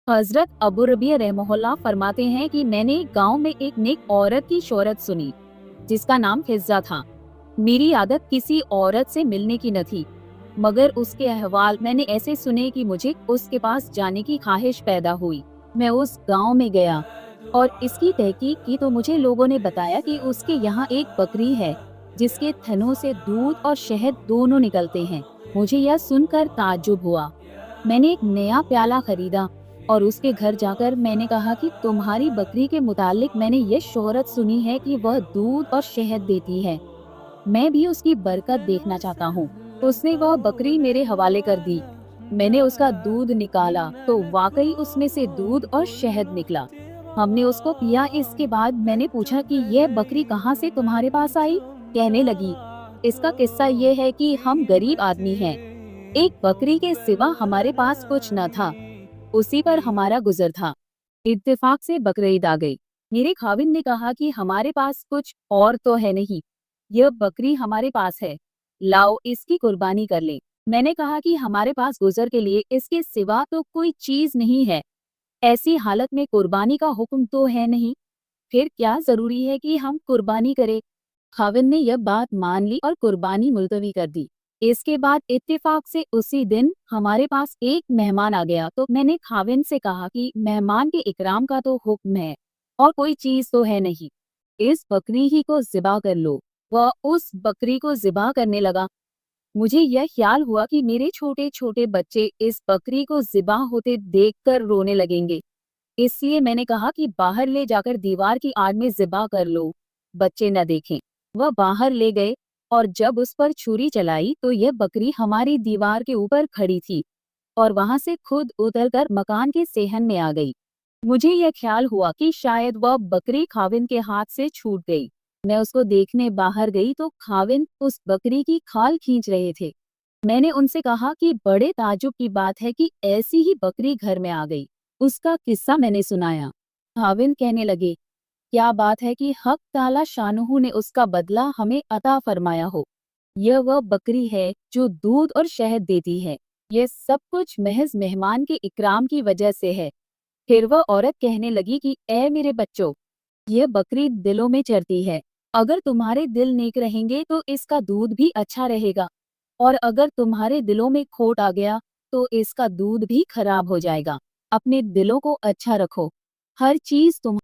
हजरत अबू रबिया रहमहुल्लाह फरमाते हैं कि मैंने गांव में एक नेक औरत की शोहरत सुनी जिसका नाम हिज्जा था। मेरी आदत किसी औरत से मिलने की न थी, मगर उसके अहवाल मैंने ऐसे सुने कि मुझे उसके पास जाने की ख्वाहिश पैदा हुई। मैं उस गांव में गया और इसकी तहकीक की तो मुझे लोगों ने बताया कि उसके यहाँ एक बकरी है जिसके थनों से दूध और शहद दोनों निकलते हैं। मुझे यह सुनकर ताज्जुब हुआ। मैंने एक नया प्याला खरीदा और उसके घर जाकर मैंने कहा कि तुम्हारी बकरी के मुतालिक मैंने ये शोहरत सुनी है कि वह दूध और शहद देती है, मैं भी उसकी बरकत देखना चाहता हूँ। उसने वह बकरी मेरे हवाले कर दी। मैंने उसका दूध निकाला तो वाकई उसमें से दूध और शहद निकला। हमने उसको पिया। इसके बाद मैंने पूछा कि यह बकरी कहाँ से तुम्हारे पास आई? कहने लगी, इसका किस्सा ये है कि हम गरीब आदमी हैं, एक बकरी के सिवा हमारे पास कुछ न था, उसी पर हमारा गुजर था। इत्तेफाक से बकरीद आ गई। मेरे खाविंद ने कहा कि हमारे पास कुछ और तो है नहीं, यह बकरी हमारे पास है, लाओ इसकी कुर्बानी कर ले। मैंने कहा कि हमारे पास गुजर के लिए इसके सिवा तो कोई चीज नहीं है, ऐसी हालत में कुर्बानी का हुक्म तो है नहीं, फिर क्या जरूरी है कि हम कुर्बानी करें। खाविंद ने यह बात मान ली और कुर्बानी मुलतवी कर दी। इसके बाद इत्तेफाक से उसी दिन हमारे पास एक मेहमान आ गया तो मैंने खाविंद से कहा कि मेहमान के इकराम का तो हुक्म है और कोई चीज तो है नहीं, इस बकरी ही को ज़िबा कर लो। वह उस बकरी को ज़िबा करने लगा। मुझे यह ख्याल हुआ कि मेरे छोटे छोटे बच्चे इस बकरी को ज़िबा होते देखकर रोने लगेंगे, इसलिए मैंने कहा कि बाहर ले जाकर दीवार की आड़ में ज़िबा कर लो, बच्चे न देखें। वह बाहर ले गए और जब उस पर छुरी चलाई तो यह बकरी हमारी दीवार के ऊपर खड़ी थी और वहां से खुद उतरकर मकान के सेहन में आ गई। मुझे यह ख्याल हुआ कि शायद वह बकरी खाविंद के हाथ से छूट गई। मैं उसको देखने बाहर गई तो खाविंद उस बकरी की खाल खींच रहे थे। मैंने उनसे कहा कि बड़े ताज्जुब की बात है कि ऐसी ही बकरी घर में आ गई। उसका किस्सा मैंने सुनाया। खाविंद कहने लगे, क्या बात है कि हक ताला शानुहु ने उसका बदला हमें अता फरमाया हो। यह वह बकरी है जो दूध और शहद देती है। यह सब कुछ महज मेहमान के इकराम की वजह से है। फिर वह औरत कहने लगी कि ए मेरे बच्चों, यह बकरी दिलों में चरती है। अगर तुम्हारे दिल नेक रहेंगे तो इसका दूध भी अच्छा रहेगा, और अगर तुम्हारे दिलों में खोट आ गया तो इसका दूध भी खराब हो जाएगा। अपने दिलों को अच्छा रखो, हर चीज तुम